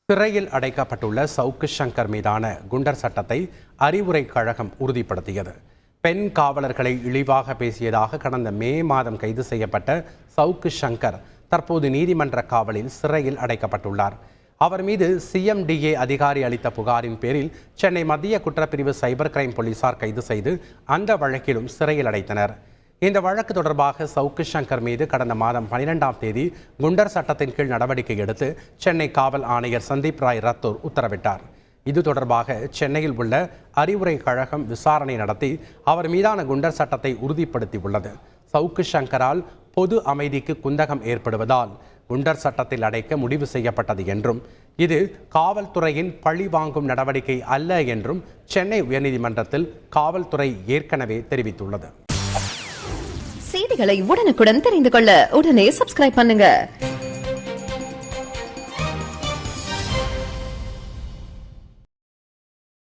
சிறையில் அடைக்கப்பட்டுள்ள சவுக்கு சங்கர் மீதான குண்டர் சட்டத்தை அறிவுரை கழகம் உறுதிப்படுத்தியது. பெண் காவலர்களை இழிவாக பேசியதாக கடந்த மே மாதம் கைது செய்யப்பட்ட சவுக்கு சங்கர் தற்போது நீதிமன்ற காவலில் சிறையில் அடைக்கப்பட்டுள்ளார். அவர் மீது CMDA அதிகாரி அளித்த புகாரின் பேரில் சென்னை மத்திய குற்றப்பிரிவு சைபர் கிரைம் போலீசார் கைது செய்து அந்த வழக்கிலும் சிறையில் அடைத்தனர். இந்த வழக்கு தொடர்பாக சவுக்கு சங்கர் மீது கடந்த மாதம் 12ஆம் தேதி குண்டர் சட்டத்தின் கீழ் நடவடிக்கை எடுத்து சென்னை காவல் ஆணையர் சந்தீப் ராய் ரத்தோர் உத்தரவிட்டார். இது தொடர்பாக சென்னையில் உள்ள அறிவுரை கழகம் விசாரணை நடத்தி அவர் மீதான குண்டர் சட்டத்தை உறுதிப்படுத்தியுள்ளது. சவுக்கு சங்கரால் பொது அமைதிக்கு குந்தகம் ஏற்படுவதால் குண்டர் சட்டத்தில் அடைக்க முடிவு செய்யப்பட்டது என்றும் இது காவல்துறையின் பழி வாங்கும் நடவடிக்கை அல்ல என்றும் சென்னை உயர்நீதிமன்றத்தில் காவல்துறை ஏற்கனவே தெரிவித்துள்ளது. செய்திகளை உடனுக்குடன் தெரிந்து கொள்ள உடனே சப்ஸ்கிரைப் பண்ணுங்க.